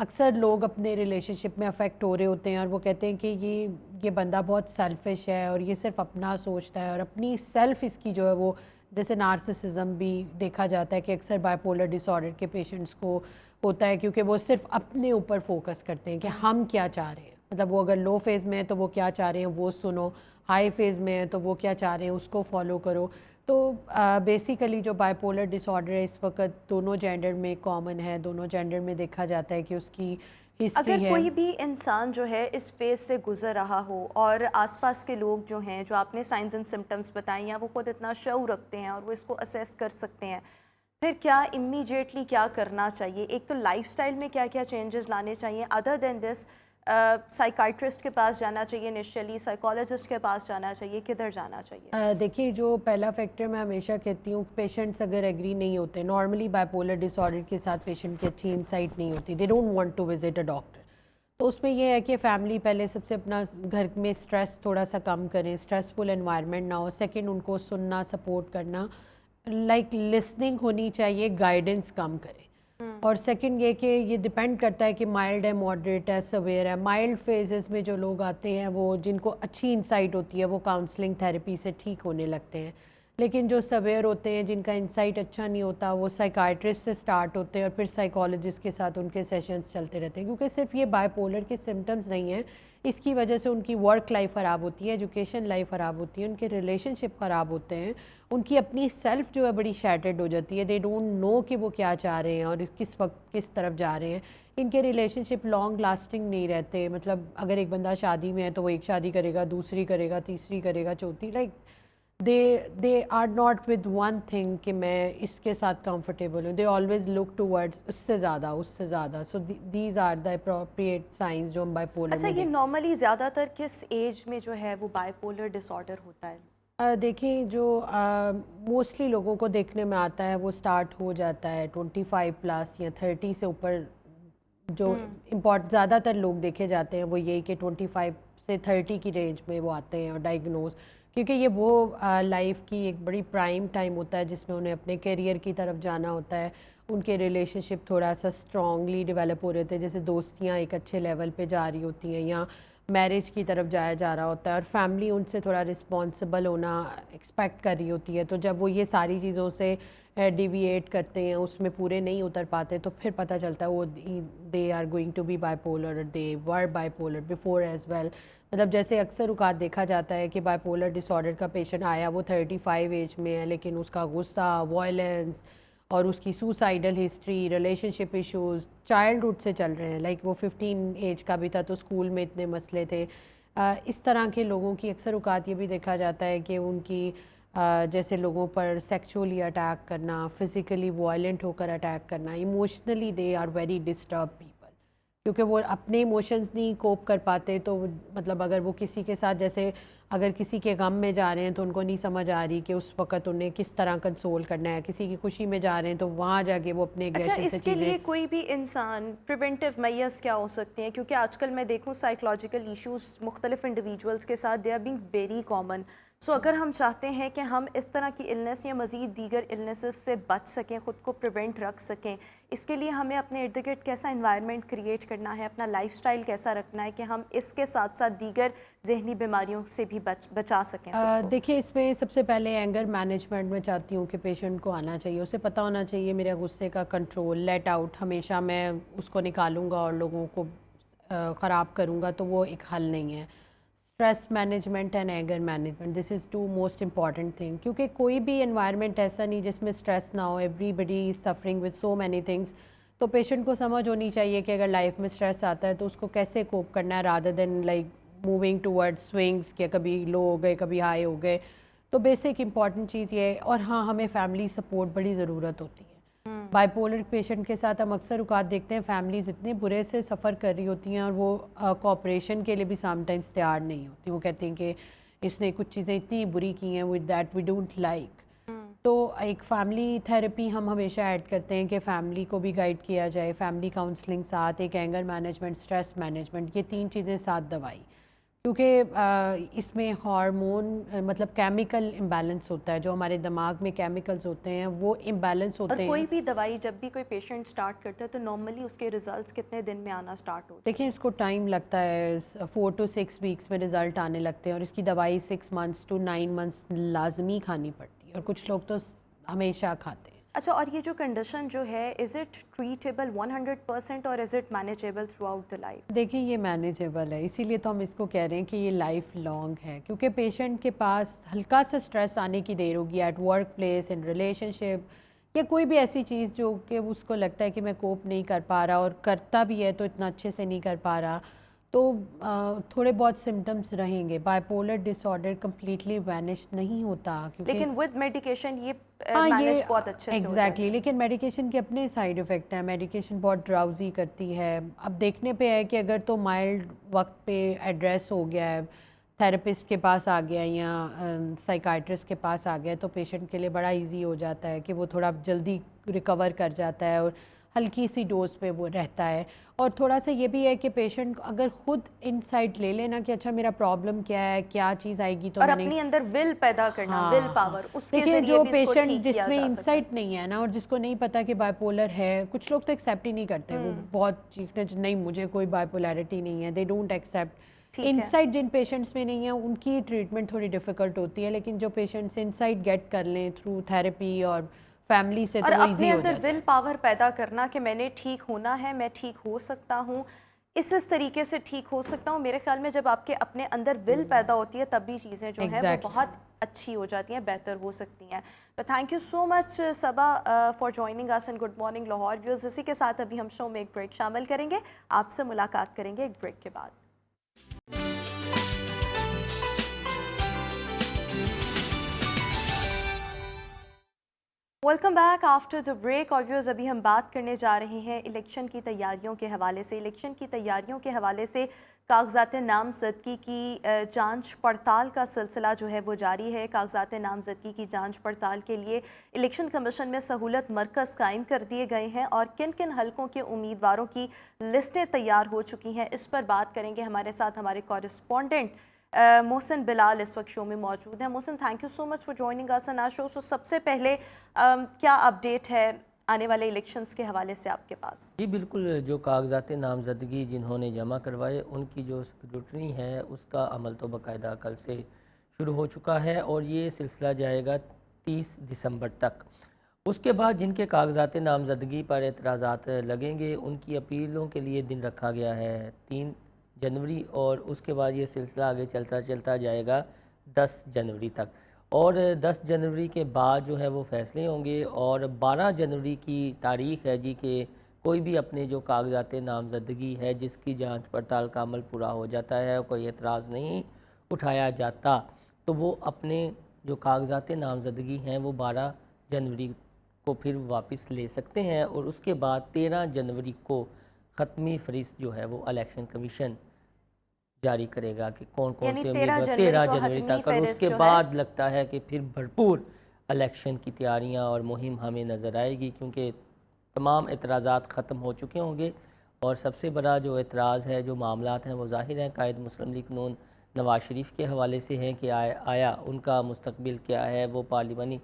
اکثر لوگ اپنے ریلیشن شپ میں افیکٹ ہو رہے ہوتے ہیں اور وہ کہتے ہیں کہ یہ بندہ بہت سیلفش ہے اور یہ صرف اپنا سوچتا ہے اور اپنی سیلف اس کی جو ہے وہ جیسے نارسسزم بھی دیکھا جاتا ہے کہ اکثر بائی پولر ڈس آرڈر کے پیشنٹس کو ہوتا ہے کیونکہ وہ صرف اپنے اوپر فوکس کرتے ہیں کہ ہم کیا چاہ رہے ہیں. مطلب وہ اگر لو فیز میں ہیں تو وہ کیا چاہ رہے ہیں وہ سنو, ہائی فیز میں ہیں تو وہ کیا چاہ رہے ہیں اس کو فالو کرو. تو بیسیکلی جو بائی پولر ڈس آرڈر ہے اس وقت دونوں جینڈر میں کامن ہے, دونوں جینڈر میں دیکھا جاتا ہے کہ اس کی اگر ہسٹری ہے. کوئی بھی انسان جو ہے اس فیز سے گزر رہا ہو اور آس پاس کے لوگ جو ہیں, جو آپ نے سائنز اینڈ سمٹمز بتائیں, یا وہ خود اتنا شعور رکھتے ہیں اور وہ اس کو اسیس کر سکتے ہیں, پھر کیا امیجیٹلی کیا کرنا چاہیے؟ ایک تو لائف سٹائل میں کیا کیا چینجز لانے چاہیے ادر دین دس؟ سائیکائٹرسٹ کے پاس جانا چاہیے انیشلی, سائیکالوجسٹ کے پاس جانا چاہیے, کدھر جانا چاہیے؟ دیکھیے جو پہلا فیکٹر میں ہمیشہ کہتی ہوں, پیشنٹس اگر ایگری نہیں ہوتے, normally bipolar disorder کے ساتھ پیشنٹ کی اچھی انسائٹ نہیں ہوتی, they don't want to visit a doctor. تو اس میں یہ ہے کہ فیملی پہلے سب سے اپنا گھر میں اسٹریس تھوڑا سا کم کریں, اسٹریسفل انوائرمنٹ نہ ہو. سیکنڈ, ان کو سننا, سپورٹ کرنا, لائک لسننگ ہونی چاہیے, گائیڈنس کم کریں. اور سیکنڈ یہ کہ یہ ڈپینڈ کرتا ہے کہ مائلڈ ہے, ماڈریٹ ہے, سویئر ہے. مائلڈ فیزز میں جو لوگ آتے ہیں وہ جن کو اچھی انسائٹ ہوتی ہے وہ کاؤنسلنگ تھیراپی سے ٹھیک ہونے لگتے ہیں. لیکن جو سویئر ہوتے ہیں جن کا انسائٹ اچھا نہیں ہوتا وہ سائیکائٹرسٹ سے سٹارٹ ہوتے ہیں اور پھر سائیکالوجسٹ کے ساتھ ان کے سیشنز چلتے رہتے ہیں. کیونکہ صرف یہ بائی پولر کے سمٹمز نہیں ہیں, اس کی وجہ سے ان کی ورک لائف خراب ہوتی ہے, ایجوکیشن لائف خراب ہوتی ہے, ان کے ریلیشن شپ خراب ہوتے ہیں, ان کی اپنی سیلف جو ہے بڑی شیٹرڈ ہو جاتی ہے. دے ڈونٹ نو کہ وہ کیا چاہ رہے ہیں اور کس وقت کس طرف جا رہے ہیں. ان کے ریلیشن شپ لانگ لاسٹنگ نہیں رہتے. مطلب اگر ایک بندہ شادی میں ہے تو وہ ایک شادی کرے گا, دوسری کرے گا, تیسری کرے گا, چوتھی, like they are not with one thing کہ میں اس کے ساتھ کمفرٹیبل ہوں. دے آلویز لک ٹوورڈز اس سے زیادہ, اس سے زیادہ. So these are the appropriate signs جو ہم بائی پولر اچھا, میں یہ دیکھتے نارملی زیادہ تر کس ایج میں جو ہے وہ بائی پولر ڈس آرڈر ہوتا ہے؟ ہیں. دیکھیں جو موسٹلی لوگوں کو دیکھنے میں آتا ہے وہ سٹارٹ ہو جاتا ہے 25+ یا 30 سے اوپر. جو زیادہ تر لوگ دیکھے جاتے ہیں وہ یہی کہ 25 سے 30 کی رینج میں وہ آتے ہیں اور ڈائگنوز, کیونکہ یہ وہ لائف کی ایک بڑی پرائم ٹائم ہوتا ہے جس میں انہیں اپنے کیریئر کی طرف جانا ہوتا ہے. ان کے ریلیشن شپ تھوڑا سا اسٹرانگلی ڈیولپ ہو رہے تھے, جیسے دوستیاں ایک اچھے لیول پہ جا رہی ہوتی ہیں یا میرج کی طرف جایا جا رہا ہوتا ہے اور فیملی ان سے تھوڑا رسپانسبل ہونا ایکسپیکٹ کر رہی ہوتی ہے. تو جب وہ یہ ساری چیزوں سے ڈیویٹ کرتے ہیں, اس میں پورے نہیں اتر پاتے, تو پھر پتہ چلتا ہے وہ they are going to be bipolar, they were bipolar before as well. مطلب جیسے اکثر اوقات دیکھا جاتا ہے کہ بائی پولر ڈس آرڈر کا پیشنٹ آیا وہ 35 ایج میں ہے, لیکن اس کا غصہ, وائلنس اور اس کی سوسائڈل ہسٹری, ریلیشن شپ ایشوز چائلڈہڈ سے چل رہے ہیں. لائک وہ 15 ایج کا بھی تھا تو اسکول میں اتنے مسئلے تھے. اس طرح کے لوگوں کی اکثر اوقات یہ بھی دیکھا جاتا ہے کہ ان کی جیسے لوگوں پر سیکچولی اٹیک کرنا, فزیکلی وائلنٹ ہو کر اٹیک کرنا, emotionally they are very disturb people, کیونکہ وہ اپنے ایموشنز نہیں کوپ کر پاتے. تو مطلب اگر وہ کسی کے ساتھ, جیسے اگر کسی کے غم میں جا رہے ہیں تو ان کو نہیں سمجھ آ رہی کہ اس وقت انہیں کس طرح کنسول کرنا ہے, کسی کی خوشی میں جا رہے ہیں تو وہاں جا کے وہ اپنے اچھا, ایگریشن سے اس کے چیزیں. لیے کوئی بھی انسان پریونٹیو میئرز کیا ہو سکتے ہیں؟ کیونکہ آج کل میں دیکھوں سائیکلوجیکل ایشوز مختلف انڈیویجولز کے ساتھ they are being very common. So اگر ہم چاہتے ہیں کہ ہم اس طرح کی النس یا مزید دیگر النسز سے بچ سکیں, خود کو پریونٹ رکھ سکیں, اس کے لیے ہمیں اپنے ارد گرد کیسا انوائرمنٹ کریٹ کرنا ہے, اپنا لائف سٹائل کیسا رکھنا ہے کہ ہم اس کے ساتھ ساتھ دیگر ذہنی بیماریوں سے بھی بچا سکیں خود کو؟ دیکھیے اس میں سب سے پہلے اینگر مینجمنٹ میں چاہتی ہوں کہ پیشنٹ کو آنا چاہیے, اسے پتہ ہونا چاہیے میرے غصے کا کنٹرول, لیٹ آؤٹ. ہمیشہ میں اس کو نکالوں گا اور لوگوں کو خراب کروں گا تو وہ ایک حل نہیں ہے. Stress management and anger management, this is 2 most important thing, کیونکہ کوئی بھی انوائرمنٹ ایسا نہیں جس میں اسٹریس نہ ہو. Everybody is suffering with so many things. تو پیشنٹ کو سمجھ ہونی چاہیے کہ اگر لائف میں اسٹریس آتا ہے تو اس کو کیسے کوپ کرنا ہے, rather than like moving toward swings کہ کبھی لو ہو گئے کبھی ہائی ہو گئے. تو بیسک امپورٹنٹ چیز یہ ہے. اور ہاں, ہمیں فیملی سپورٹ بڑی ضرورت ہوتی ہے. بائی پولر پیشنٹ کے ساتھ ہم اکثر اوقات دیکھتے ہیں فیملیز اتنے برے سے سفر کر رہی ہوتی ہیں اور وہ کوآپریشن کے لیے بھی سم ٹائمز تیار نہیں ہوتی. وہ کہتے ہیں کہ اس نے کچھ چیزیں اتنی بری کی ہیں with that we don't like. تو ایک فیملی تھیراپی ہم ہمیشہ ایڈ کرتے ہیں کہ فیملی کو بھی گائیڈ کیا جائے, فیملی کاؤنسلنگ ساتھ, ایک اینگر مینجمنٹ, اسٹریس مینجمنٹ, یہ 3 چیزیں ساتھ دوائی. کیونکہ اس میں ہارمون مطلب کیمیکل امبیلنس ہوتا ہے، جو ہمارے دماغ میں کیمیکلز ہوتے ہیں وہ امبیلنس اور ہوتے ہیں۔ کوئی بھی دوائی جب بھی کوئی پیشنٹ سٹارٹ کرتا ہے تو نارملی اس کے ریزلٹس کتنے دن میں آنا سٹارٹ ہو جاتے دیکھیں ہیں؟ اس کو ٹائم لگتا ہے، 4 to 6 ویکس میں رزلٹ آنے لگتے ہیں، اور اس کی دوائی 6 months to 9 months لازمی کھانی پڑتی ہے، اور کچھ لوگ تو ہمیشہ کھاتے ہیں۔ اچھا، اور یہ جو کنڈیشن جو ہے از اٹ ٹریٹیبل 100% اور is it manageable through out the life? دیکھیں یہ مینیجیبل ہے، اسی لیے تو ہم اس کو کہہ رہے ہیں کہ یہ لائف لانگ ہے، کیونکہ پیشنٹ کے پاس ہلکا سا سٹریس آنے کی دیر ہوگی at workplace, in relationship, یا کوئی بھی ایسی چیز جو کہ اس کو لگتا ہے کہ میں کوپ نہیں کر پا رہا، اور کرتا بھی ہے تو اتنا اچھے سے نہیں کر پا رہا، تو تھوڑے بہت سمٹمز رہیں گے۔ Bipolar disorder completely vanish نہیں ہوتا، کیونکہ لیکن ود میڈیکیشن یہ ہاں مینیج یہ بہت اچھے سے ہو ایگزیکٹلی، جاتی ہے۔ لیکن میڈیکیشن کے اپنے سائیڈ ایفیکٹ ہیں، میڈیکیشن بہت ڈراؤزی کرتی ہے۔ اب دیکھنے پہ ہے کہ اگر تو مائلڈ وقت پہ ایڈریس ہو گیا ہے، تھراپسٹ کے پاس آ گیا یا سائیکائٹرسٹ کے پاس آ گیا، تو پیشنٹ کے لیے بڑا ایزی ہو جاتا ہے کہ وہ تھوڑا جلدی ریکور کر جاتا ہے، اور ہلکی سی ڈوز پہ وہ رہتا ہے۔ اور تھوڑا سا یہ بھی ہے کہ پیشنٹ اگر خود انسائٹ لے لینا کہ اچھا میرا پرابلم کیا ہے، کیا چیز آئے گی تو اور میں نے، اپنی اندر ول پیدا کرنا، ول ہاں ہاں، پاور، اس کے دیکھیں ذریعے جو بھی اس کو پیشنٹ ٹھیک جس کیا میں جا سکتا ہے۔ انسائٹ نہیں ہے نا، اور جس کو نہیں پتا کہ بائی پولر ہے، کچھ لوگ تو ایکسیپٹ ہی نہیں کرتے، وہ بہت چیخنے نہیں مجھے کوئی بائی پولیرٹی نہیں ہے، دے ڈونٹ ایکسیپٹ۔ ٹھیک ہے۔ انسائٹ جن پیشنٹس میں نہیں ہے ان کی ٹریٹمنٹ تھوڑی ڈیفیکلٹ ہوتی ہے، لیکن جو پیشنٹس انسائٹ گیٹ کر لیں تھرو تھراپی اور فیملی سے اور تو وہ اپنے ایزی ہو اندر جاتا ول ہے۔ پاور پیدا کرنا کہ میں نے ٹھیک ہونا ہے، میں ٹھیک ہو سکتا ہوں، اس طریقے سے ٹھیک ہو سکتا ہوں۔ میرے خیال میں جب آپ کے اپنے اندر ول پیدا ہوتی ہے تب بھی چیزیں جو ہیں وہ ایگزیکٹلی۔ بہت اچھی ہو جاتی ہیں، بہتر ہو سکتی ہیں۔ تو thank you so much Saba for joining us in Good morning Lahore views. اسی کے ساتھ ابھی ہم شو میں ایک بریک شامل کریں گے، آپ سے ملاقات کریں گے ایک بریک کے بعد۔ Welcome back after the break, اور ویوز ابھی ہم بات کرنے جا رہے ہیں الیکشن کی تیاریوں کے حوالے سے۔ الیکشن کی تیاریوں کے حوالے سے کاغذات نامزدگی کی جانچ پڑتال کا سلسلہ جو ہے وہ جاری ہے۔ کاغذات نامزدگی کی جانچ پڑتال کے لیے الیکشن کمیشن میں سہولت مرکز قائم کر دیے گئے ہیں، اور کن کن حلقوں کے امیدواروں کی لسٹیں تیار ہو چکی ہیں، اس پر بات کریں گے۔ ہمارے ساتھ ہمارے کورسپونڈنٹ محسن بلال اس وقت شو میں موجود ہیں۔ Mohsin, thank you so much for joining us on our show. So سب سے پہلے کیا اپڈیٹ ہے آنے والے الیکشنز کے حوالے سے آپ کے پاس؟ جی بالکل، جو کاغذات نامزدگی جنہوں نے جمع کروائے ان کی جو اسکروٹنی ہے اس کا عمل تو باقاعدہ کل سے شروع ہو چکا ہے، اور یہ سلسلہ جائے گا 30 دسمبر تک۔ اس کے بعد جن کے کاغذات نامزدگی پر اعتراضات لگیں گے ان کی اپیلوں کے لیے دن رکھا گیا ہے 3 جنوری، اور اس کے بعد یہ سلسلہ آگے چلتا جائے گا 10 جنوری تک، اور 10 جنوری کے بعد جو ہے وہ فیصلے ہوں گے، اور 12 جنوری کی تاریخ ہے جی کہ کوئی بھی اپنے جو کاغذات نامزدگی ہے جس کی جانچ پڑتال کا عمل پورا ہو جاتا ہے اور کوئی اعتراض نہیں اٹھایا جاتا، تو وہ اپنے جو کاغذات نامزدگی ہیں وہ 12 جنوری کو پھر واپس لے سکتے ہیں، اور اس کے بعد 13 جنوری کو ختمی فہرست جو ہے وہ الیکشن کمیشن جاری کرے گا کہ کون کون یعنی سے 13 امیدوار، جنوری 13 کو جنوری حتمی تک، اور اس فہرست کے جو ہے بعد لگتا ہے کہ پھر بھرپور الیکشن کی تیاریاں اور مہم ہمیں نظر آئے گی، کیونکہ تمام اعتراضات ختم ہو چکے ہوں گے۔ اور سب سے بڑا جو اعتراض ہے، جو معاملات ہیں، وہ ظاہر ہیں قائد مسلم لیگ نون نواز شریف کے حوالے سے ہیں کہ آیا ان کا مستقبل کیا ہے، وہ پارلیمانی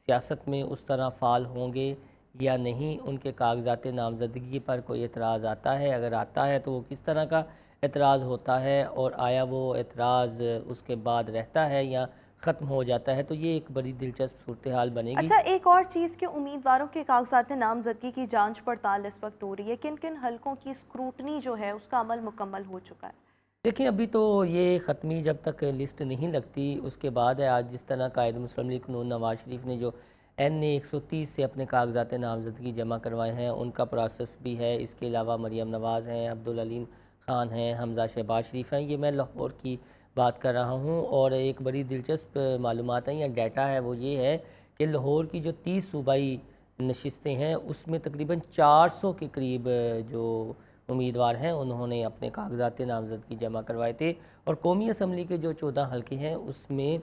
سیاست میں اس طرح فعال ہوں گے یا نہیں، ان کے کاغذات نامزدگی پر کوئی اعتراض آتا ہے، اگر آتا ہے تو وہ کس طرح کا اعتراض ہوتا ہے، اور آیا وہ اعتراض اس کے بعد رہتا ہے یا ختم ہو جاتا ہے، تو یہ ایک بڑی دلچسپ صورتحال بنے گی۔ اچھا، ایک اور چیز کہ امیدواروں کے کاغذات نامزدگی کی جانچ پڑتال اس وقت ہو رہی ہے، کن کن حلقوں کی اسکروٹنی جو ہے اس کا عمل مکمل ہو چکا ہے؟ دیکھیں ابھی تو یہ ختمی جب تک لسٹ نہیں لگتی اس کے بعد ہے۔ آج جس طرح قائد مسلم لیگ نون نواز شریف نے جو NA 130 سے اپنے کاغذات نامزدگی جمع کروائے ہیں ان کا پروسیس بھی ہے، اس کے علاوہ مریم نواز ہیں، عبدالعلیم خان ہیں، حمزہ شہباز شریف ہیں، یہ میں لاہور کی بات کر رہا ہوں۔ اور ایک بڑی دلچسپ معلومات ہیں یا ڈیٹا ہے، وہ یہ ہے کہ لاہور کی جو 30 صوبائی نشستیں ہیں اس میں تقریباً 400 کے قریب جو امیدوار ہیں انہوں نے اپنے کاغذات نامزدگی جمع کروائے تھے، اور قومی اسمبلی کے جو 14 حلقے ہیں اس میں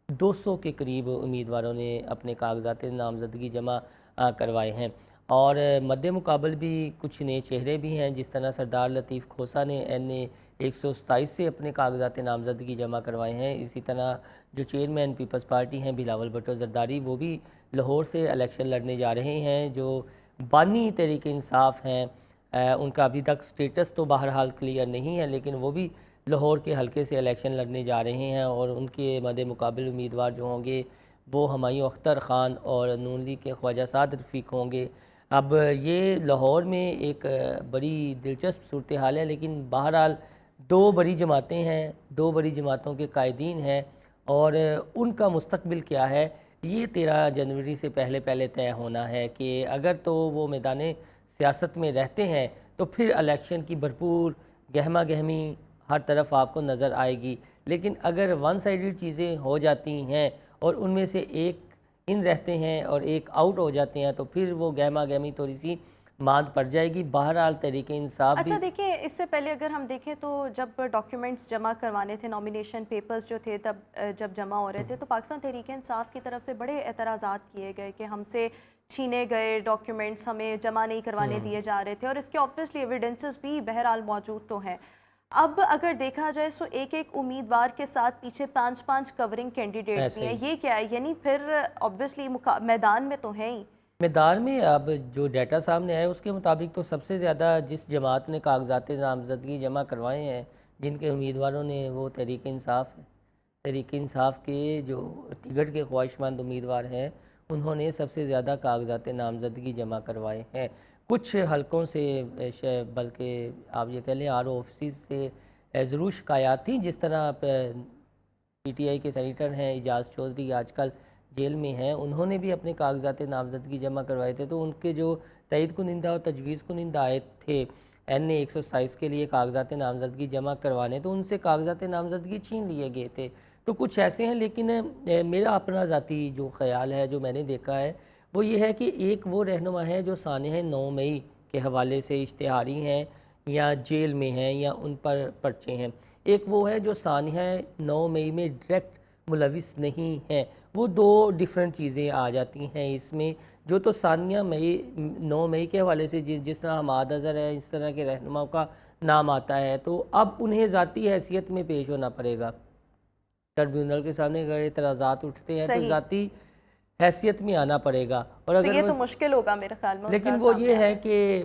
200 کے قریب امیدواروں نے اپنے کاغذات نامزدگی جمع کروائے ہیں۔ اور مد مقابل بھی کچھ نئے چہرے بھی ہیں، جس طرح سردار لطیف کھوسہ نے NA 127 سے اپنے کاغذات نامزدگی جمع کروائے ہیں۔ اسی طرح جو چیئرمین پیپلز پارٹی ہیں بلاول بھٹو زرداری، وہ بھی لاہور سے الیکشن لڑنے جا رہے ہیں۔ جو بانی تحریک انصاف ہیں، ان کا ابھی تک سٹیٹس تو بہرحال کلیئر نہیں ہے، لیکن وہ بھی لاہور کے حلقے سے الیکشن لڑنے جا رہے ہیں، اور ان کے مد مقابل امیدوار جو ہوں گے وہ ہمایوں اختر خان اور نون لیگ کے خواجہ سعد رفیق ہوں گے۔ اب یہ لاہور میں ایک بڑی دلچسپ صورتحال ہے، لیکن بہرحال دو بڑی جماعتیں ہیں، دو بڑی جماعتوں کے قائدین ہیں، اور ان کا مستقبل کیا ہے یہ 13 جنوری سے پہلے طے ہونا ہے کہ اگر تو وہ میدان سیاست میں رہتے ہیں تو پھر الیکشن کی بھرپور گہما گہمی ہر طرف آپ کو نظر آئے گی، لیکن اگر ون سائیڈڈ چیزیں ہو جاتی ہیں اور ان میں سے ایک ان رہتے ہیں اور ایک آؤٹ ہو جاتے ہیں تو پھر وہ گہما گہمی تھوڑی سی ماند پڑ جائے گی۔ بہرحال تحریک انصاف بھی اچھا دیکھیں، اس سے پہلے اگر ہم دیکھیں تو جب ڈاکیومنٹس جمع کروانے تھے، نامینیشن پیپرز جو تھے تب جب جمع ہو رہے تھے تو پاکستان تحریک انصاف کی طرف سے بڑے اعتراضات کیے گئے کہ ہم سے چھینے گئے ڈاکیومنٹس، ہمیں جمع نہیں کروانے دیے جا رہے تھے، اور اس کے آبویسلی ایویڈنسز بھی بہرحال موجود تو ہیں۔ اب اگر دیکھا جائے تو ایک امیدوار کے ساتھ پیچھے 5 کورنگ کینڈیڈیٹ بھی ہیں، یہ کیا ہے؟ یعنی پھر آبویسلی میدان میں تو ہیں ہی۔ میدان میں اب جو ڈیٹا سامنے آیا اس کے مطابق تو سب سے زیادہ جس جماعت نے کاغذات نامزدگی جمع کروائے ہیں جن کے امیدواروں نے، وہ تحریک انصاف ہے۔ تحریک انصاف کے جو ٹکٹ کے خواہشمند امیدوار ہیں انہوں نے سب سے زیادہ کاغذات نامزدگی جمع کروائے ہیں۔ کچھ حلقوں سے بلکہ آپ یہ کہہ لیں RO آفیسز سے ضرور شکایات تھیں، جس طرح PTI کے سینیٹر ہیں اعجاز چودھری آج کل جیل میں ہیں، انہوں نے بھی اپنے کاغذات نامزدگی جمع کروائے تھے، تو ان کے جو تائید کنندہ اور تجویز کنندہ آئے تھے NA 127 کے لیے کاغذات نامزدگی جمع کروانے، تو ان سے کاغذات نامزدگی چھین لیے گئے تھے۔ تو کچھ ایسے ہیں، لیکن میرا اپنا ذاتی جو خیال ہے، جو میں نے دیکھا ہے، وہ یہ ہے کہ ایک وہ رہنما ہے جو سانحہ 9 مئی کے حوالے سے اشتہاری ہیں یا جیل میں ہیں یا ان پر پرچے ہیں، ایک وہ ہے جو سانحہ 9 مئی میں ڈائریکٹ ملوث نہیں ہیں۔ وہ دو ڈیفرنٹ چیزیں آ جاتی ہیں اس میں۔ جو تو سانحہ 9 مئی کے حوالے سے جس طرح حماد اظہر ہے، اس طرح کے رہنماؤں کا نام آتا ہے، تو اب انہیں ذاتی حیثیت میں پیش ہونا پڑے گا ٹربیونل کے سامنے۔ اگر اعتراضات اٹھتے ہیں تو ذاتی حیثیت میں آنا پڑے گا، اور اگر یہ تو مشکل ہوگا میرے خیال میں۔ لیکن وہ یہ ہے کہ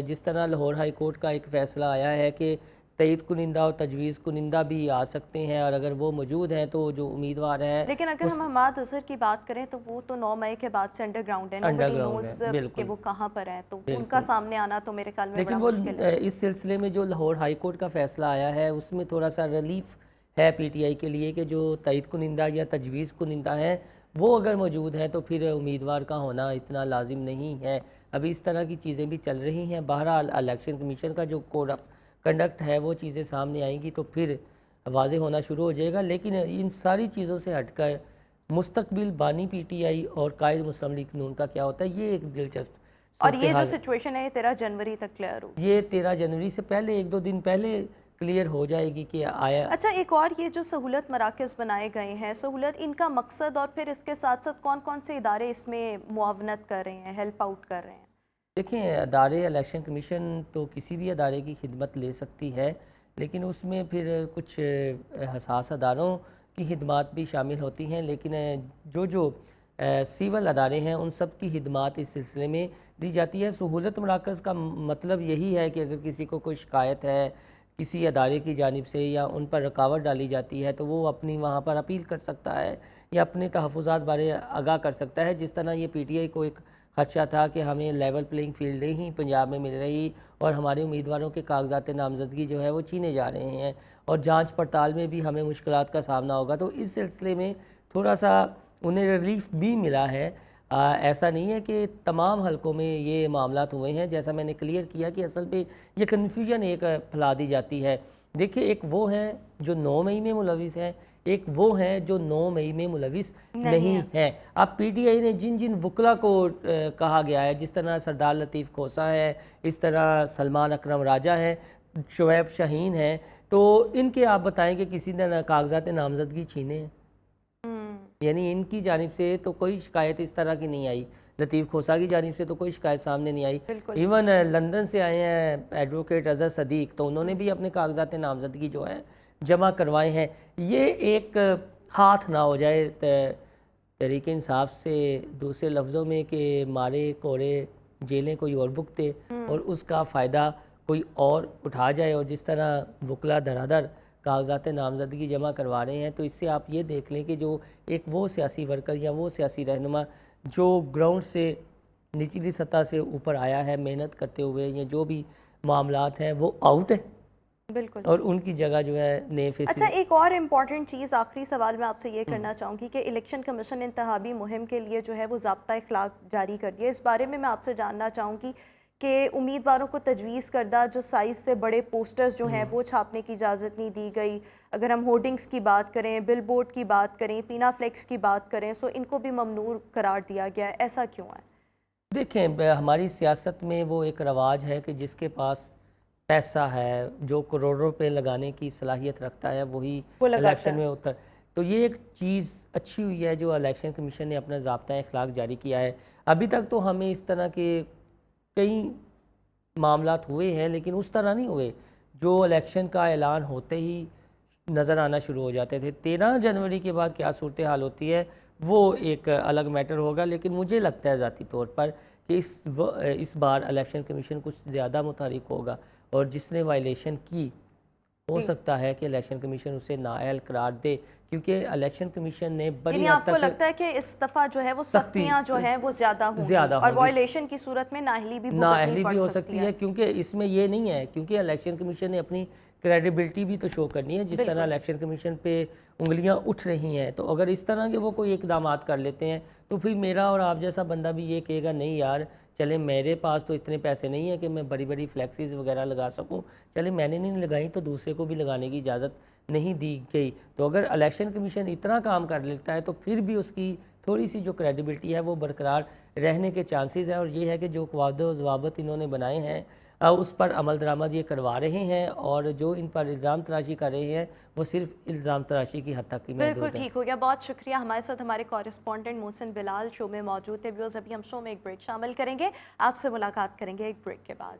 جس طرح لاہور ہائی کورٹ کا ایک فیصلہ آیا ہے کہ تائید کنندہ اور تجویز کنندہ بھی آ سکتے ہیں، اور اگر وہ موجود ہیں تو جو امیدوار ہے، لیکن اگر ہم حماد اظہر کی بات کریں تو وہ تو 9 مئی کے بعد سے انڈر گراؤنڈ ہے، nobody knows کہ وہ کہاں پر ہیں، تو ان کا سامنے آنا تو میرے خیال میں بڑا مشکل ہے۔ لیکن وہ اس سلسلے میں جو لاہور ہائی کورٹ کا فیصلہ آیا ہے اس میں تھوڑا سا ریلیف ہے PTI کے لیے کہ جو تائید کنندہ یا تجویز کنندہ ہیں وہ اگر موجود ہیں تو پھر امیدوار کا ہونا اتنا لازم نہیں ہے۔ ابھی اس طرح کی چیزیں بھی چل رہی ہیں۔ بہرحال الیکشن کمیشن کا جو کوڈ آف کنڈکٹ ہے وہ چیزیں سامنے آئیں گی تو پھر واضح ہونا شروع ہو جائے گا، لیکن ان ساری چیزوں سے ہٹ کر مستقبل بانی PTI اور قائد مسلم لیگ نون کا کیا ہوتا ہے، یہ ایک دلچسپ اور یہ جو سچویشن ہے یہ 13 جنوری تک کلیئر ہوگی۔ یہ 13 جنوری سے پہلے 1-2 دن پہلے کلیئر ہو جائے گی کہ آیا۔ اچھا، ایک اور یہ جو سہولت مراکز بنائے گئے ہیں، سہولت ان کا مقصد اور پھر اس کے ساتھ ساتھ کون کون سے ادارے اس میں معاونت کر رہے ہیں، ہیلپ آؤٹ کر رہے ہیں؟ دیکھیں، ادارے الیکشن کمیشن تو کسی بھی ادارے کی خدمت لے سکتی ہے، لیکن اس میں پھر کچھ حساس اداروں کی خدمات بھی شامل ہوتی ہیں، لیکن جو سیول ادارے ہیں ان سب کی خدمات اس سلسلے میں دی جاتی ہے۔ سہولت مراکز کا مطلب یہی ہے کہ اگر کسی کو کوئی شکایت ہے کسی ادارے کی جانب سے یا ان پر رکاوٹ ڈالی جاتی ہے تو وہ اپنی وہاں پر اپیل کر سکتا ہے یا اپنے تحفظات بارے آگاہ کر سکتا ہے۔ جس طرح یہ PTI کو ایک خدشہ تھا کہ ہمیں لیول پلینگ فیلڈ نہیں پنجاب میں مل رہی اور ہمارے امیدواروں کے کاغذات نامزدگی جو ہے وہ چھینے جا رہے ہیں اور جانچ پڑتال میں بھی ہمیں مشکلات کا سامنا ہوگا، تو اس سلسلے میں تھوڑا سا انہیں ریلیف بھی ملا ہے۔ ایسا نہیں ہے کہ تمام حلقوں میں یہ معاملات ہوئے ہیں، جیسا میں نے کلیئر کیا کہ اصل پہ یہ کنفیوژن ایک پھیلا دی جاتی ہے۔ دیکھیں، ایک وہ ہیں جو 9 مئی میں ملوث ہیں، ایک وہ ہیں جو 9 مئی میں ملوث نہیں ہیں۔ اب PTI نے جن وکلا کو کہا گیا ہے، جس طرح سردار لطیف کھوسہ ہے، اس طرح سلمان اکرم راجہ ہیں، شعیب شاہین ہیں، تو ان کے آپ بتائیں کہ کسی نے کاغذات نامزدگی چھینے ہیں؟ یعنی ان کی جانب سے تو کوئی شکایت اس طرح کی نہیں آئی، لطیف کھوسا کی جانب سے تو کوئی شکایت سامنے نہیں آئی. بالکل. ایون لندن سے آئے ہیں ایڈوکیٹ اظہر صدیق, تو انہوں نے بھی اپنے کاغذات نامزدگی جو ہیں جمع کروائے ہیں. یہ ایک ہاتھ نہ ہو جائے تحریک انصاف سے دوسرے لفظوں میں کہ مارے کوڑے جیلیں کوئی اور بھگتے اور اس کا فائدہ کوئی اور اٹھا جائے, اور جس طرح وکلا دھڑا دھڑ کاغذات نامزدگی جمع کروا رہے ہیں. تو اس سے آپ یہ دیکھ لیں کہ جو ایک وہ سیاسی ورکر یا وہ سیاسی رہنما جو گراؤنڈ سے نچلی سطح سے اوپر آیا ہے محنت کرتے ہوئے, یا جو بھی معاملات ہیں وہ آؤٹ ہے, بالکل. اور ان کی جگہ جو ہے نئے فیس. اچھا, ایک اور امپورٹنٹ چیز, آخری سوال میں آپ سے یہ کرنا چاہوں گی کہ الیکشن کمیشن انتخابی مہم کے لیے جو ہے وہ ضابطہ اخلاق جاری کر دیا. اس بارے میں آپ سے جاننا چاہوں گی کہ امیدواروں کو تجویز کردہ جو سائز سے بڑے پوسٹرز جو ہیں وہ چھاپنے کی اجازت نہیں دی گئی. اگر ہم ہورڈنگز کی بات کریں, بل بورڈ کی بات کریں, پینا فلیکس کی بات کریں, سو ان کو بھی ممنوع قرار دیا گیا ہے. ایسا کیوں ہے؟ دیکھیں, ہماری سیاست میں وہ ایک رواج ہے کہ جس کے پاس پیسہ ہے, جو کروڑوں روپے لگانے کی صلاحیت رکھتا ہے, وہی الیکشن میں اتر. تو یہ ایک چیز اچھی ہوئی ہے جو الیکشن کمیشن نے اپنا ضابطہ اخلاق جاری کیا ہے. ابھی تک تو ہمیں اس طرح کے کئی معاملات ہوئے ہیں, لیکن اس طرح نہیں ہوئے جو الیکشن کا اعلان ہوتے ہی نظر آنا شروع ہو جاتے تھے. 13 جنوری کے بعد کیا صورتحال ہوتی ہے وہ ایک الگ میٹر ہوگا, لیکن مجھے لگتا ہے ذاتی طور پر کہ اس بار الیکشن کمیشن کچھ زیادہ متحرک ہوگا, اور جس نے وائلیشن کی ہو سکتا ہے کہ الیکشن کمیشن اسے نااہل قرار دے, کیونکہ الیکشن کمیشن نے بڑی یعنی آپ کو لگتا ہے کہ اس دفعہ جو ہے وہ سختیاں جو ہیں وہ زیادہ ہوں گی, اور وائلیشن کی صورت میں نااہلی بھی ہو سکتی ہے, کیونکہ اس میں یہ نہیں ہے, کیونکہ الیکشن کمیشن نے اپنی کریڈیبلٹی بھی تو شو کرنی ہے. جس طرح الیکشن کمیشن پہ انگلیاں اٹھ رہی ہیں, تو اگر اس طرح کے وہ کوئی اقدامات کر لیتے ہیں تو پھر میرا اور آپ جیسا بندہ بھی یہ کہے گا نہیں یار چلے میرے پاس تو اتنے پیسے نہیں ہیں کہ میں بڑی بڑی فلیکسیز وغیرہ لگا سکوں, چلے میں نے نہیں لگائی تو دوسرے کو بھی لگانے کی اجازت نہیں دی گئی. تو اگر الیکشن کمیشن اتنا کام کر لیتا ہے تو پھر بھی اس کی تھوڑی سی جو کریڈیبلٹی ہے وہ برقرار رہنے کے چانسز ہیں, اور یہ ہے کہ جو قواعد و ضوابط انہوں نے بنائے ہیں اس پر عمل درآمد یہ کروا رہے ہیں, اور جو ان پر الزام تراشی کر رہے ہیں وہ صرف الزام تراشی کی حد تک ہی محدود ہے. بالکل ٹھیک ہو گیا, بہت شکریہ. ہمارے ساتھ ہمارے کورسپونڈنٹ محسن بلال شو میں موجود تھے. ویورز, ابھی ہم شو میں ایک بریک شامل کریں گے, آپ سے ملاقات کریں گے ایک بریک کے بعد.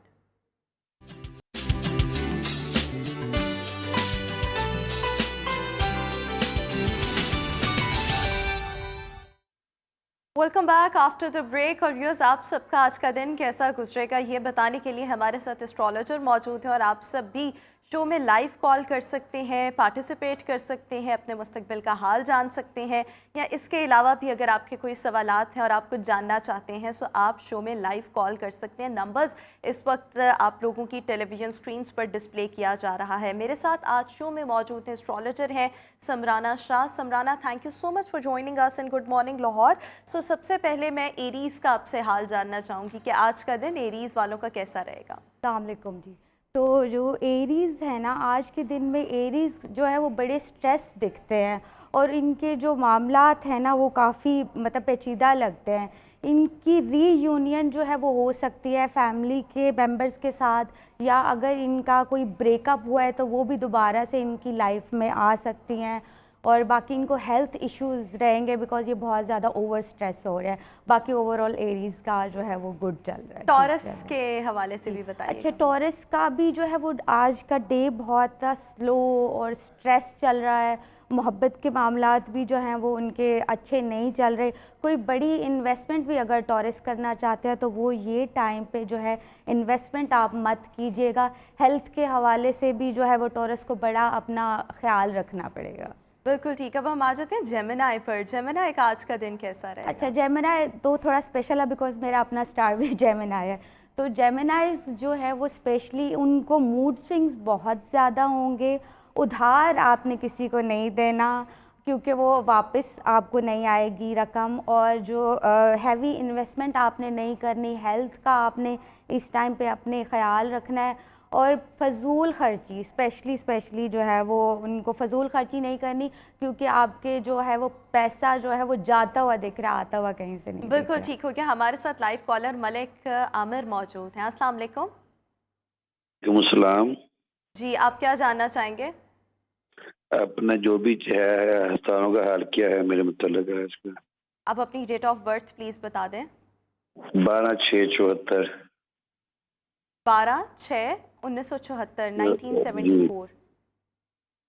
Welcome back after the break. اور ویورز, آپ سب کا آج کا دن کیسا گزرے گا یہ بتانے کے لیے ہمارے ساتھ اسٹرالوجر موجود ہیں, اور آپ سب بھی شو میں لائیو کال کر سکتے ہیں, پارٹیسپیٹ کر سکتے ہیں, اپنے مستقبل کا حال جان سکتے ہیں, یا اس کے علاوہ بھی اگر آپ کے کوئی سوالات ہیں اور آپ کچھ جاننا چاہتے ہیں سو آپ شو میں لائیو کال کر سکتے ہیں. نمبرز اس وقت آپ لوگوں کی ٹیلی ویژن سکرینز پر ڈسپلے کیا جا رہا ہے. میرے ساتھ آج شو میں موجود ہیں اسٹرالوجر ہیں Samrana Shah. Samrana, thank you so much for joining us and good morning Lahore. So سب سے پہلے میں ایریز کا آپ سے حال جاننا چاہوں گی کہ آج کا دن ایریز والوں کا کیسا رہے گا. السلام علیکم جی. تو جو ایریز ہے نا, آج کے دن میں ایریز جو ہے وہ بڑے سٹریس دکھتے ہیں, اور ان کے جو معاملات ہیں نا وہ کافی پیچیدہ لگتے ہیں. ان کی ری یونین جو ہے وہ ہو سکتی ہے فیملی کے ممبرز کے ساتھ, یا اگر ان کا کوئی بریک اپ ہوا ہے تو وہ بھی دوبارہ سے ان کی لائف میں آ سکتی ہیں. اور باقی ان کو ہیلتھ ایشوز رہیں گے بیکاز یہ بہت زیادہ اوور سٹریس ہو رہا ہے. باقی اوور آل ایریز کا جو ہے وہ گڈ چل رہا ہے. ٹورس کے حوالے سے بھی بتائیے. اچھا, ٹورس کا بھی جو ہے وہ آج کا ڈے بہت سلو اور سٹریس چل رہا ہے. محبت کے معاملات بھی جو ہیں وہ ان کے اچھے نہیں چل رہے. کوئی بڑی انویسٹمنٹ بھی اگر ٹورس کرنا چاہتے ہیں تو وہ یہ ٹائم پہ جو ہے انویسٹمنٹ آپ مت کیجیے گا. ہیلتھ کے حوالے سے بھی جو ہے وہ ٹورس کو بڑا اپنا خیال رکھنا پڑے گا. بالکل ٹھیک. اب ہم آ جاتے ہیں جیمنائی پر. جیمنائی کا آج کا دن کیسا رہے گا؟ اچھا, جیمنائی تو تھوڑا اسپیشل ہے بیکاز میرا اپنا اسٹار بھی جیمنائی ہے. تو جیمنائز جو ہے وہ اسپیشلی ان کو موڈ سوئنگز بہت زیادہ ہوں گے. ادھار آپ نے کسی کو نہیں دینا کیونکہ وہ واپس آپ کو نہیں آئے گی رقم, اور جو ہیوی انویسٹمنٹ آپ نے نہیں کرنی. ہیلتھ کا آپ نے اس ٹائم پہ اپنے خیال رکھنا ہے, اور فضول خرچی اسپیشلی جو ہے وہ ان کو فضول خرچی نہیں کرنی, کیونکہ آپ کے جو ہے وہ پیسہ جو ہے وہ جاتا ہوا دکھ رہا, آتا ہوا کہیں سے نہیں. بالکل ٹھیک ہو گیا. ہمارے ساتھ لائیو کالر ملک عامر موجود ہیں. السلام علیکم. وعلیکم السلام. جی, آپ کیا جاننا چاہیں گے؟ اپنا جو بھی ہسپتالوں کا حال کیا ہے میرے متعلق ہے اس کا. آپ اپنی ڈیٹ آف برتھ پلیز بتا دیں. 12/6/74। 12/6/1974, 1974।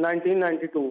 1992।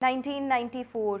1994।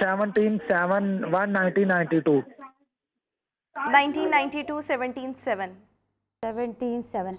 1992। 1992 17/7। 17/7।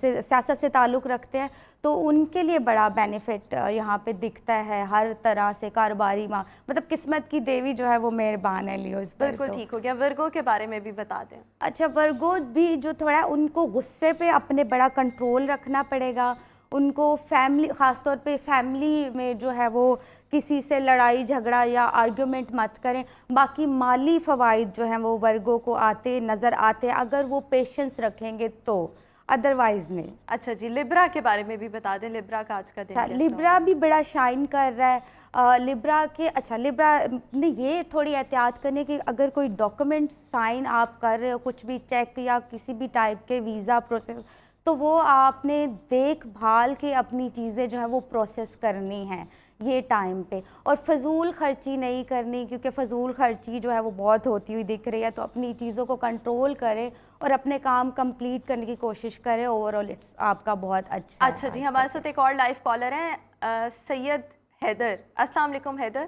سیاست سے تعلق رکھتے ہیں تو ان کے لیے بڑا بینیفٹ یہاں پہ دکھتا ہے ہر طرح سے. کاروباری مطلب قسمت کی دیوی جو ہے وہ مہربان ہے لیوز پر. بالکل ٹھیک ہو گیا. ورگو کے بارے میں بھی بتا دیں. اچھا ورگو بھی جو تھوڑا ان کو غصے پہ اپنے بڑا کنٹرول رکھنا پڑے گا. ان کو فیملی خاص طور پہ فیملی میں جو ہے وہ کسی سے لڑائی جھگڑا یا آرگیومنٹ مت کریں. باقی مالی فوائد جو ہیں وہ ورگو کو آتے نظر آتے اگر وہ پیشنس رکھیں گے تو, ادروائز نہیں. اچھا جی, لبرا کے بارے میں بھی بتا دیں. لبرا کا آج کا دن کیسا لبرا بھی بڑا شائن کر رہا ہے. لبرا کے لبرا نے یہ تھوڑی احتیاط کرنے کہ اگر کوئی ڈاکومنٹ سائن آپ کر رہے ہو, کچھ بھی چیک یا کسی بھی ٹائپ کے ویزا پروسیس, تو وہ آپ نے دیکھ بھال کے اپنی چیزیں جو ہیں وہ پروسیس کرنی ہیں یہ ٹائم پہ. اور فضول خرچی نہیں کرنی کیونکہ فضول خرچی جو ہے وہ بہت ہوتی ہوئی دکھ رہی ہے. تو اپنی چیزوں کو کنٹرول کریں اور اپنے کام کمپلیٹ کرنے کی کوشش کریں. اوور آل آپ کا بہت اچھا. اچھا جی, ہمارے ساتھ ایک اور لائیو کالر ہیں سید حیدر. السلام علیکم حیدر.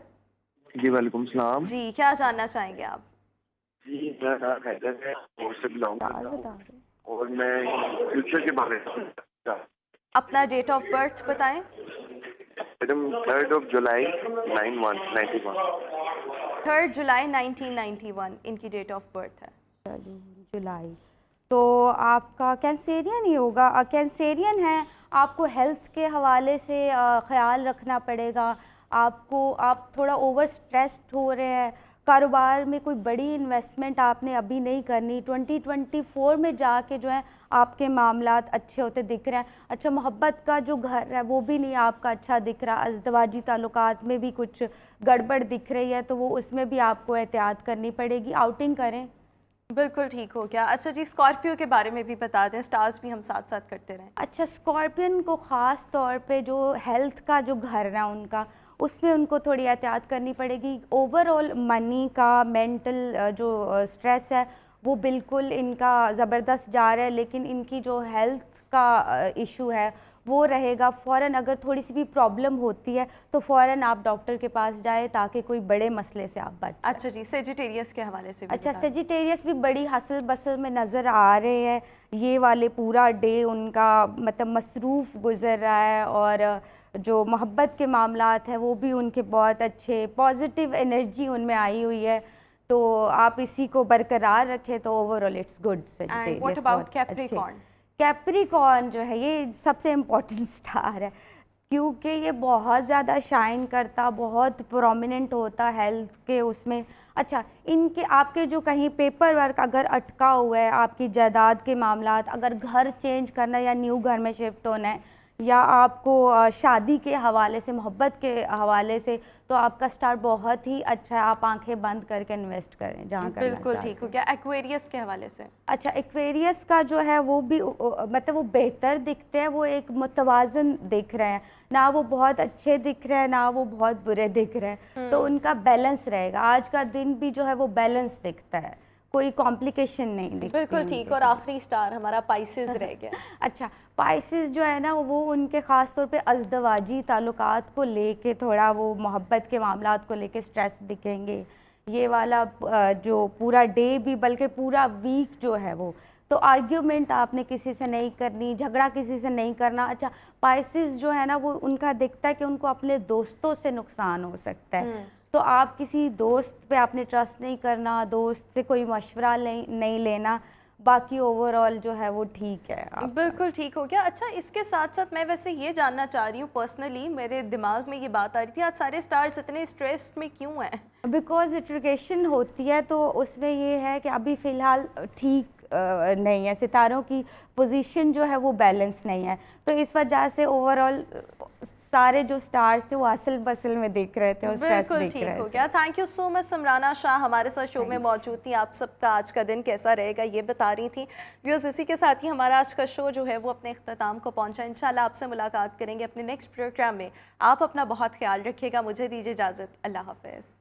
جی وعلیکم السلام. جی, کیا جاننا چاہیں گے آپ؟ جی میرا نام حیدر ہے اور سے بلانگ کرتا ہوں اور میں فیوچر کے بارے میں. اپنا ڈیٹ آف برتھ بتائیں. میڈم 3 جولائی 1991. 3 جولائی 1991 ان کی ڈیٹ آف برتھ ہے. جولائی. تو آپ کا کینسیرین ہی ہوگا. کینسیرین ہے. آپ کو ہیلتھ کے حوالے سے خیال رکھنا پڑے گا. آپ تھوڑا اوور اسٹریسڈ ہو رہے ہیں. کاروبار میں کوئی بڑی انویسٹمنٹ آپ نے ابھی نہیں کرنی. 2024 میں جا کے جو ہے آپ کے معاملات اچھے ہوتے دکھ رہے ہیں. اچھا, محبت کا جو گھر ہے وہ بھی نہیں آپ کا اچھا دکھ رہا. ازدواجی تعلقات میں بھی کچھ گڑبڑ دکھ رہی ہے تو وہ اس میں بھی آپ کو احتیاط کرنی پڑے گی. آؤٹنگ کریں. بالکل ٹھیک ہو گیا. اچھا جی, اسکارپیو کے بارے میں بھی بتا دیں. سٹارز بھی ہم ساتھ ساتھ کرتے رہیں. اچھا, اسکارپین کو خاص طور پہ جو ہیلتھ کا جو گھر ہے ان کا, اس میں ان کو تھوڑی احتیاط کرنی پڑے گی. اوور آل منی کا مینٹل جو سٹریس ہے وہ بالکل ان کا زبردست جا رہا ہے, لیکن ان کی جو ہیلتھ کا ایشو ہے وہ رہے گا. فوراً اگر تھوڑی سی بھی پرابلم ہوتی ہے تو فوراً آپ ڈاکٹر کے پاس جائیں تاکہ کوئی بڑے مسئلے سے آپ بچ جائیں. اچھا جی, سیجیٹیریس کے حوالے سے بھی اچھا, بتا دیں. سیجیٹیریس بھی بڑی ہسل بسل میں نظر آ رہے ہیں. یہ والے پورا ڈے ان کا مطلب مصروف گزر رہا ہے اور جو محبت کے معاملات ہیں وہ بھی ان کے بہت اچھے, پازیٹیو انرجی ان میں آئی ہوئی ہے. تو آپ اسی کو برقرار رکھیں تو overall it's good. And what about Capricorn? Capricorn جو ہے یہ سب سے امپورٹنٹ سٹار ہے کیونکہ یہ بہت زیادہ شائن کرتا, بہت پرومیننٹ ہوتا ہیلتھ کے اس میں. اچھا, ان کے آپ کے جو کہیں پیپر ورک اگر اٹکا ہوا ہے, آپ کی جائیداد کے معاملات, اگر گھر چینج کرنا یا نیو گھر میں شفٹ ہونا ہے, یا آپ کو شادی کے حوالے سے, محبت کے حوالے سے, تو آپ کا سٹار بہت ہی اچھا ہے. آپ آنکھیں بند کر کے انویسٹ کریں جہاں کرنا بالکل ٹھیک ہو گیا. ایکویریس کے حوالے سے. اچھا, ایکویریس کا جو ہے وہ بھی مطلب وہ بہتر دکھتے ہیں. وہ ایک متوازن دکھ رہے ہیں, نہ وہ بہت اچھے دکھ رہے ہیں نہ وہ بہت برے دکھ رہے ہیں. تو ان کا بیلنس رہے گا. آج کا دن بھی جو ہے وہ بیلنس دکھتا ہے, کوئی کمپلیکیشن نہیں دکھتی. بالکل ٹھیک. اور آخری سٹار ہمارا پائسز رہ گیا. اچھا, پائسز جو ہے نا وہ ان کے خاص طور پہ ازدواجی تعلقات کو لے کے تھوڑا وہ محبت کے معاملات کو لے کے سٹریس دکھیں گے. یہ والا جو پورا ڈے بھی بلکہ پورا ویک جو ہے وہ, تو آرگیومنٹ آپ نے کسی سے نہیں کرنی, جھگڑا کسی سے نہیں کرنا. اچھا, پائسز جو ہے نا وہ ان کا دکھتا ہے کہ ان کو اپنے دوستوں سے نقصان ہو سکتا ہے. تو آپ کسی دوست پہ آپ نے ٹرسٹ نہیں کرنا, دوست سے کوئی مشورہ نہیں لینا. باقی اوور آل جو ہے وہ ٹھیک ہے. بالکل ٹھیک ہو گیا. اچھا, اس کے ساتھ ساتھ میں ویسے یہ جاننا چاہ رہی ہوں, پرسنلی میرے دماغ میں یہ بات آ رہی تھی, آج سارے سٹارز اتنے اسٹریس میں کیوں ہیں؟ بیکاز اٹریگیشن ہوتی ہے تو اس میں یہ ہے کہ ابھی فی الحال ٹھیک نہیں ہے, ستاروں کی پوزیشن جو ہے وہ بیلنس نہیں ہے. تو اس وجہ سے اوور آل سارے جو سٹارز تھے وہ اصل بسل میں دیکھ رہے تھے اور سٹریس بالکل ٹھیک ہو گیا. تھینک یو سو مچ سمرانہ شاہ, ہمارے ساتھ شو میں موجود تھیں. آپ سب کا آج کا دن کیسا رہے گا یہ بتا رہی تھیں. ویورز, اسی کے ساتھ ہی ہمارا آج کا شو جو ہے وہ اپنے اختتام کو پہنچا. انشاءاللہ آپ سے ملاقات کریں گے اپنے نیکسٹ پروگرام میں. آپ اپنا بہت خیال رکھیے گا. مجھے دیجیے اجازت. اللہ حافظ.